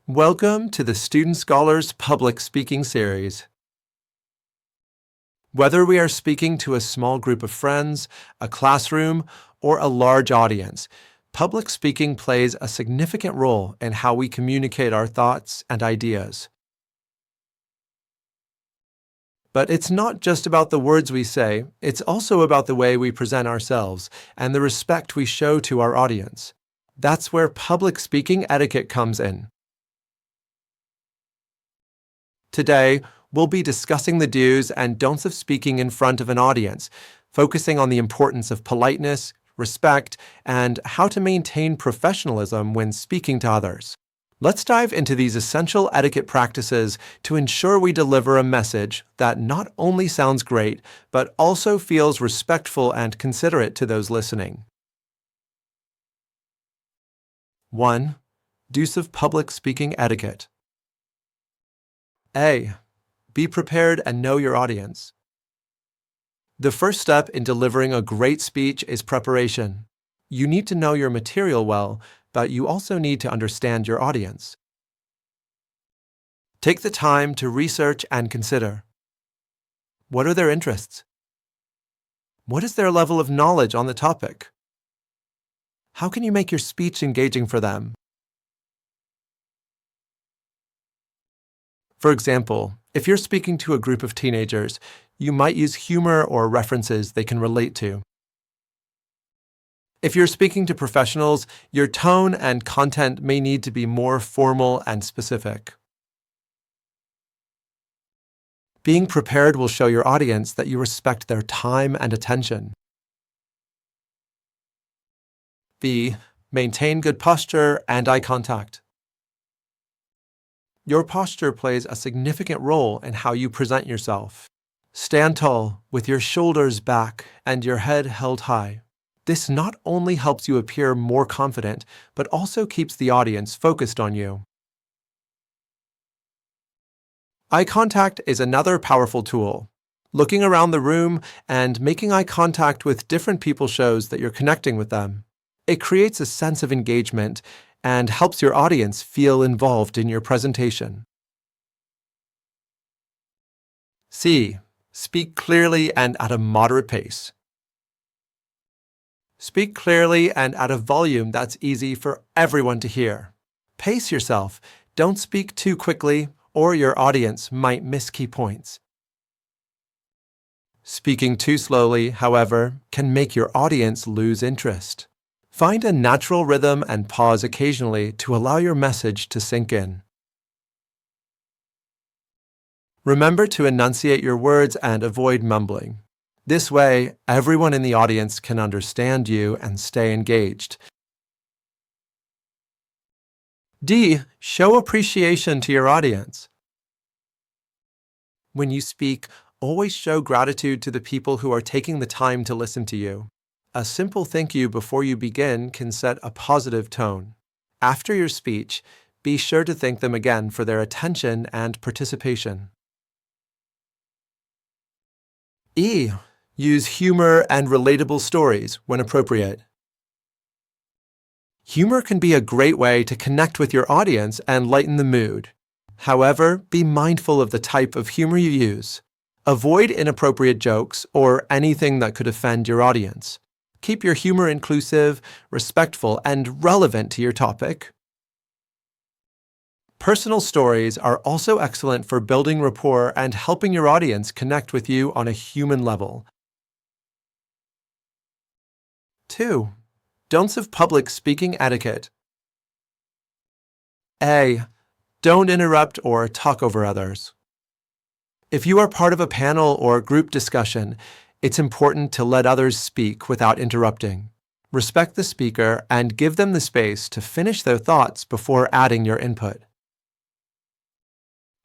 Welcome to the Student Scholars Public Speaking Series. Whether we are speaking to a small group of friends, a classroom, or a large audience, public speaking plays a significant role in how we communicate our thoughts and ideas. But it's not just about the words we say, it's also about the way we present ourselves and the respect we show to our audience. That's where public speaking etiquette comes in. Today, we'll be discussing the do's and don'ts of speaking in front of an audience, focusing on the importance of politeness, respect, and how to maintain professionalism when speaking to others. Let's dive into these essential etiquette practices to ensure we deliver a message that not only sounds great, but also feels respectful and considerate to those listening. 1. Do's of public speaking etiquette. A. Be prepared and know your audience. The first step in delivering a great speech is preparation. You need to know your material well, but you also need to understand your audience. Take the time to research and consider. What are their interests? What is their level of knowledge on the topic? How can you make your speech engaging for them? For example, if you're speaking to a group of teenagers, you might use humor or references they can relate to. If you're speaking to professionals, your tone and content may need to be more formal and specific. Being prepared will show your audience that you respect their time and attention. B. Maintain good posture and eye contact. Your posture plays a significant role in how you present yourself. Stand tall, with your shoulders back and your head held high. This not only helps you appear more confident, but also keeps the audience focused on you. Eye contact is another powerful tool. Looking around the room and making eye contact with different people shows that you're connecting with them. It creates a sense of engagement and helps your audience feel involved in your presentation. C. Speak clearly and at a moderate pace. Speak clearly and at a volume that's easy for everyone to hear. Pace yourself. Don't speak too quickly, or your audience might miss key points. Speaking too slowly, however, can make your audience lose interest. Find a natural rhythm and pause occasionally to allow your message to sink in. Remember to enunciate your words and avoid mumbling. This way, everyone in the audience can understand you and stay engaged. D. Show appreciation to your audience. When you speak, always show gratitude to the people who are taking the time to listen to you. A simple thank you before you begin can set a positive tone. After your speech, be sure to thank them again for their attention and participation. E. Use humor and relatable stories when appropriate. Humor can be a great way to connect with your audience and lighten the mood. However, be mindful of the type of humor you use. Avoid inappropriate jokes or anything that could offend your audience. Keep your humor inclusive, respectful, and relevant to your topic. Personal stories are also excellent for building rapport and helping your audience connect with you on a human level. 2. Don'ts of public speaking etiquette. A. Don't interrupt or talk over others. If you are part of a panel or group discussion, it's important to let others speak without interrupting. Respect the speaker and give them the space to finish their thoughts before adding your input.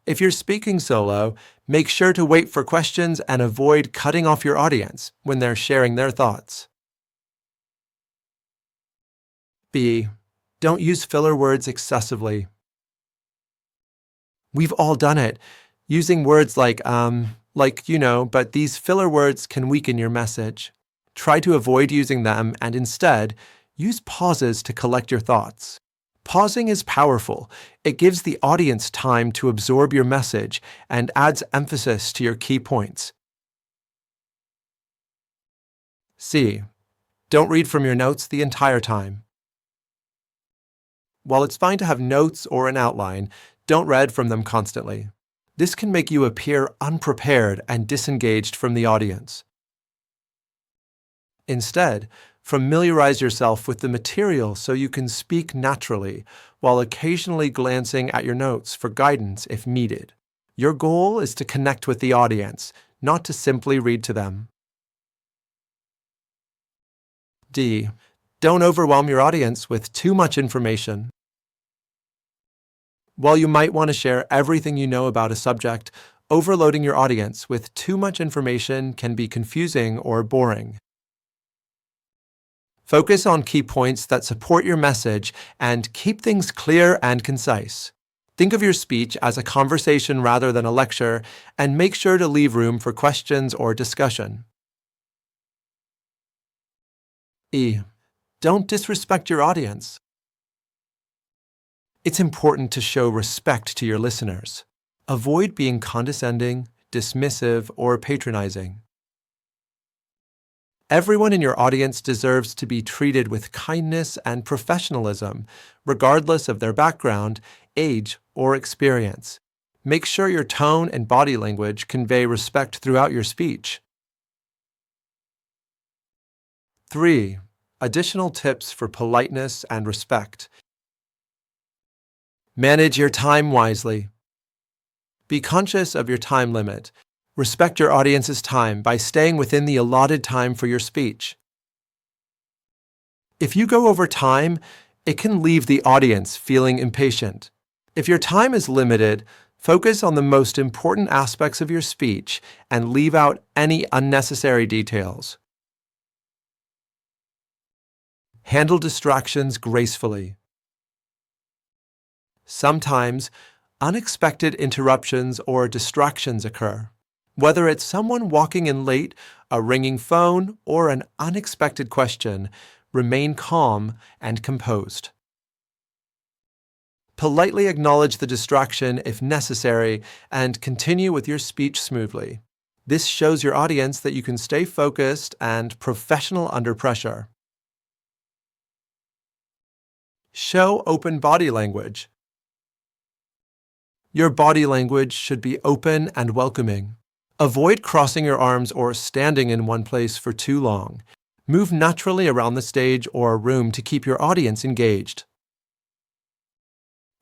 If you're speaking solo, make sure to wait for questions and avoid cutting off your audience when they're sharing their thoughts. B. Don't use filler words excessively. We've all done it, using words like but these filler words can weaken your message. Try to avoid using them and instead, use pauses to collect your thoughts. Pausing is powerful. It gives the audience time to absorb your message and adds emphasis to your key points. C. Don't read from your notes the entire time. While it's fine to have notes or an outline, don't read from them constantly. This can make you appear unprepared and disengaged from the audience. Instead, familiarize yourself with the material so you can speak naturally, while occasionally glancing at your notes for guidance if needed. Your goal is to connect with the audience, not to simply read to them. D. Don't overwhelm your audience with too much information. While you might want to share everything you know about a subject, overloading your audience with too much information can be confusing or boring. Focus on key points that support your message and keep things clear and concise. Think of your speech as a conversation rather than a lecture, and make sure to leave room for questions or discussion. E. Don't disrespect your audience. It's important to show respect to your listeners. Avoid being condescending, dismissive, or patronizing. Everyone in your audience deserves to be treated with kindness and professionalism, regardless of their background, age, or experience. Make sure your tone and body language convey respect throughout your speech. 3. Additional tips for politeness and respect. Manage your time wisely. Be conscious of your time limit. Respect your audience's time by staying within the allotted time for your speech. If you go over time, it can leave the audience feeling impatient. If your time is limited, focus on the most important aspects of your speech and leave out any unnecessary details. Handle distractions gracefully. Sometimes, unexpected interruptions or distractions occur. Whether it's someone walking in late, a ringing phone, or an unexpected question, remain calm and composed. Politely acknowledge the distraction if necessary and continue with your speech smoothly. This shows your audience that you can stay focused and professional under pressure. Show open body language. Your body language should be open and welcoming. Avoid crossing your arms or standing in one place for too long. Move naturally around the stage or room to keep your audience engaged.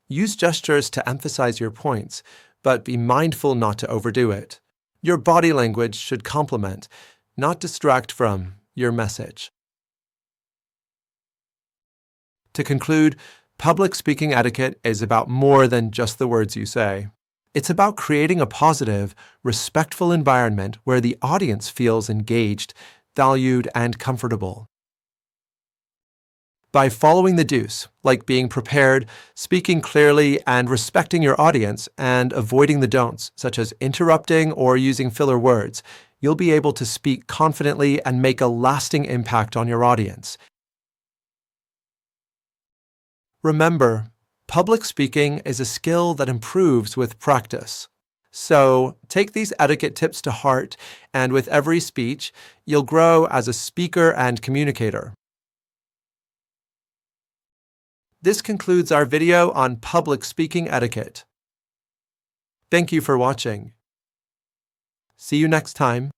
Use gestures to emphasize your points, but be mindful not to overdo it. Your body language should complement, not distract from, your message. To conclude, public speaking etiquette is about more than just the words you say. It's about creating a positive, respectful environment where the audience feels engaged, valued, and comfortable. By following the do's, like being prepared, speaking clearly, and respecting your audience, and avoiding the don'ts, such as interrupting or using filler words, you'll be able to speak confidently and make a lasting impact on your audience. Remember, public speaking is a skill that improves with practice. So, take these etiquette tips to heart, and with every speech, you'll grow as a speaker and communicator. This concludes our video on public speaking etiquette. Thank you for watching. See you next time.